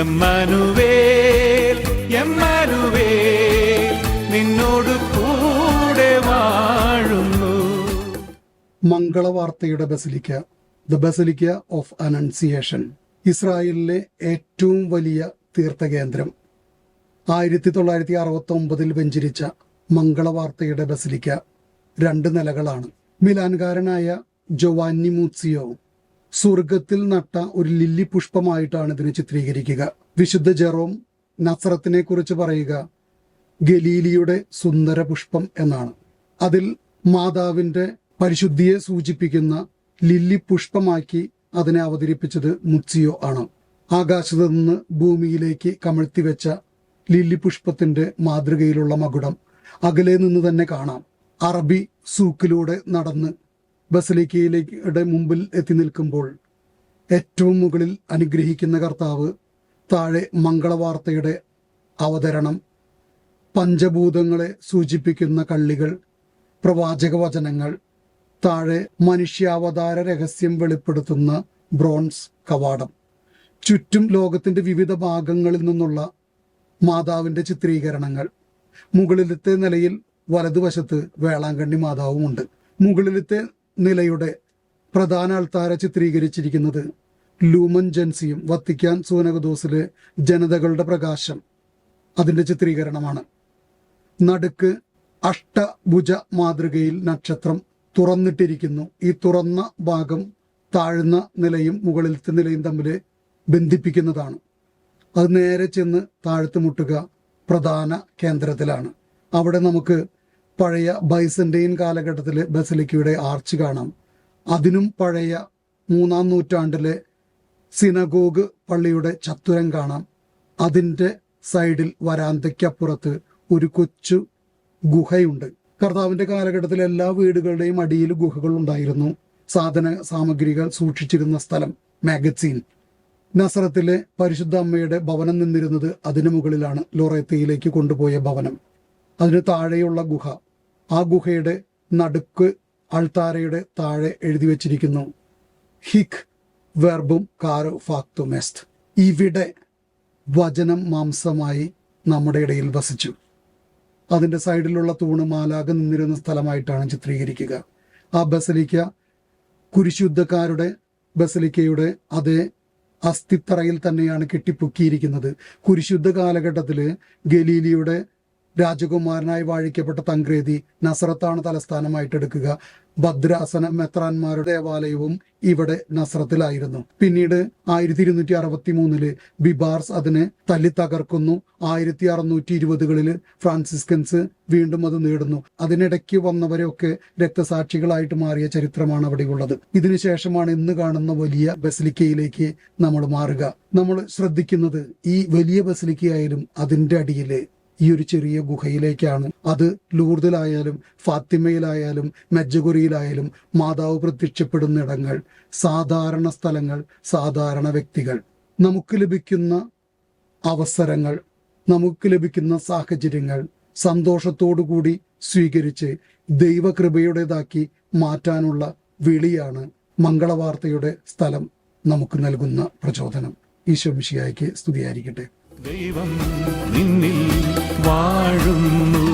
എമ്മാനുവേൽ എമ്മാനുവേൽ നിന്നോട് കൂടെ വാഴുന്നു. മംഗളവാർത്തയുടെ ബസിലിക്ക, ദ ബസിലിക്ക ഓഫ് അനൺസിയേഷൻ, ഇസ്രായേലിലെ ഏറ്റവും വലിയ തീർത്ഥകേന്ദ്രം. 1969 വെഞ്ചരിച്ച മംഗളവാർത്തയുടെ ബസിലിക്ക 2 നിലകളാണ്. മിലാൻകാരനായ ജോവാന്നി മൂസിയോ സ്വർഗത്തിൽ നട്ട ഒരു ലില്ലി പുഷ്പമായിട്ടാണ് ഇതിനെ ചിത്രീകരിക്കുക. വിശുദ്ധ ജെറോം നസ്രത്തിനെ കുറിച്ച് പറയുക ഗലീലിയുടെ സുന്ദര പുഷ്പം എന്നാണ്. അതിൽ മാതാവിന്റെ പരിശുദ്ധിയെ സൂചിപ്പിക്കുന്ന ലില്ലി പുഷ്പമാക്കി അതിനെ അവതരിപ്പിച്ചത് മുത്സിയോ ആണ്. ആകാശത്ത് നിന്ന് ഭൂമിയിലേക്ക് കമഴ്ത്തിവെച്ച ലില്ലി പുഷ്പത്തിന്റെ മാതൃകയിലുള്ള മകുടം അകലെ നിന്ന് തന്നെ കാണാം. അറബി സൂക്കിലൂടെ നടന്ന് ബസലിക്കയുടെ മുമ്പിൽ എത്തി നിൽക്കുമ്പോൾ ഏറ്റവും മുകളിൽ അനുഗ്രഹിക്കുന്ന കർത്താവ്, താഴെ മംഗളവാർത്തയുടെ അവതരണം, പഞ്ചഭൂതങ്ങളെ സൂചിപ്പിക്കുന്ന കള്ളികൾ, പ്രവാചക വചനങ്ങൾ, താഴെ മനുഷ്യാവതാര രഹസ്യം വെളിപ്പെടുത്തുന്ന ബ്രോൺസ് കവാടം, ചുറ്റും ലോകത്തിന്റെ വിവിധ ഭാഗങ്ങളിൽ നിന്നുള്ള മാതാവിന്റെ ചിത്രീകരണങ്ങൾ. മുകളിലത്തെ നിലയിൽ വലതുവശത്ത് വേളാങ്കണ്ണി മാതാവുമുണ്ട്. മുകളിലത്തെ നിലയുടെ പ്രധാന അൾത്താര ചിത്രീകരിച്ചിരിക്കുന്നത് ലൂമൻ ജൻസിയും വത്തിക്കാൻ സൂനകദോസിലെ ജനതകളുടെ പ്രകാശം അതിന്റെ ചിത്രീകരണമാണ്. നടുക്ക് അഷ്ടഭുജ മാതൃകയിൽ നക്ഷത്രം തുറന്നിട്ടിരിക്കുന്നു. ഈ തുറന്ന ഭാഗം താഴ്ന്ന നിലയും മുകളിലത്തെ നിലയും തമ്മിൽ ബന്ധിപ്പിക്കുന്നതാണ്. അത് നേരെ ചെന്ന് താഴ്ത്തു മുട്ടുക പ്രധാന കേന്ദ്രത്തിലാണ്. അവിടെ നമുക്ക് പഴയ ബൈസന്റൈൻ കാലഘട്ടത്തിലെ ബസിലിക്കയുടെ ആർച്ച് കാണാം. അതിനും പഴയ 3-ാം നൂറ്റാണ്ടിലെ സിനഗോഗ് പള്ളിയുടെ ചത്തുരം കാണാം. അതിൻ്റെ സൈഡിൽ വരാന്തയ്ക്കപ്പുറത്ത് ഒരു കൊച്ചു ഗുഹയുണ്ട്. കർത്താവിന്റെ കാലഘട്ടത്തിൽ എല്ലാ വീടുകളുടെയും അടിയിൽ ഗുഹകൾ ഉണ്ടായിരുന്നു. സാധന സാമഗ്രികൾ സൂക്ഷിച്ചിരുന്ന സ്ഥലം, മാഗസീൻ. നസറത്തിലെ പരിശുദ്ധ അമ്മയുടെ ഭവനം നിന്നിരുന്നത് അതിനു മുകളിലാണ്, ലൊറേത്തയിലേക്ക് കൊണ്ടുപോയ ഭവനം. അതിന് താഴെയുള്ള ഗുഹ, ആ ഗുഹയുടെ നടുക്ക് അൾത്താരയുടെ താഴെ എഴുതി വച്ചിരിക്കുന്നു ഹിക് വെർബും കാരോ ഫാക്തുമെസ്റ്റ്. ഇവിടെ വചനം മാംസമായി നമ്മുടെ ഇടയിൽ വസിച്ചു. അതിന്റെ സൈഡിലുള്ള തൂണ് മാലാഖ നിന്നിരുന്ന സ്ഥലമായിട്ടാണ് ചിത്രീകരിക്കുക. ആ ബസലിക്ക കുരിശുദ്ധക്കാരുടെ ബസലിക്കയുടെ അതേ അസ്ഥിത്തറയിൽ തന്നെയാണ് കെട്ടിപ്പൊക്കിയിരിക്കുന്നത്. കുരിശുദ്ധ കാലഘട്ടത്തില് ഗലീലിയുടെ രാജകുമാരനായി വാഴിക്കപ്പെട്ട തൻക്രേതി നസറത്താണ് തലസ്ഥാനമായിട്ട് എടുക്കുക. ഭദ്രാസന മെത്രാന്മാരുടെ ദേവാലയവും ഇവിടെ നസറത്തിലായിരുന്നു. പിന്നീട് 1263 ബിബാർസ് അതിനെ തല്ലി തകർക്കുന്നു. 1620 ഫ്രാൻസിസ്കൻസ് വീണ്ടും അത് നേടുന്നു. അതിനിടയ്ക്ക് വന്നവരെയൊക്കെ രക്തസാക്ഷികളായിട്ട് മാറിയ ചരിത്രമാണ് അവിടെയുള്ളത്. ഇതിനുശേഷമാണ് ഇന്ന് കാണുന്ന വലിയ ബസിലിക്കയിലേക്ക് നമ്മൾ മാറുക. നമ്മൾ ശ്രദ്ധിക്കുന്നത് ഈ വലിയ ബസിലിക്കയായാലും അതിന്റെ അടിയിലെ ഈ ഒരു ചെറിയ ഗുഹയിലേക്കാണ്. അത് ലൂർദിലായാലും ഫാത്തിമയിലായാലും മെജ്ജഗുരിയിലായാലും മാതാവ് പ്രത്യക്ഷപ്പെടുന്നിടങ്ങൾ, സാധാരണ സ്ഥലങ്ങൾ, സാധാരണ വ്യക്തികൾ. നമുക്ക് ലഭിക്കുന്ന അവസരങ്ങൾ, നമുക്ക് ലഭിക്കുന്ന സാഹചര്യങ്ങൾ സന്തോഷത്തോടുകൂടി സ്വീകരിച്ച് ദൈവകൃപയുടേതാക്കി മാറ്റാനുള്ള വിളിയാണ് മംഗളവാർത്തയുടെ സ്ഥലം നമുക്ക് നൽകുന്ന പ്രചോദനം. ഈശോ മിശിഹായ്ക്ക് സ്തുതിയായിരിക്കട്ടെ. ദൈവം നിന്നിൽ വാഴുന്നു.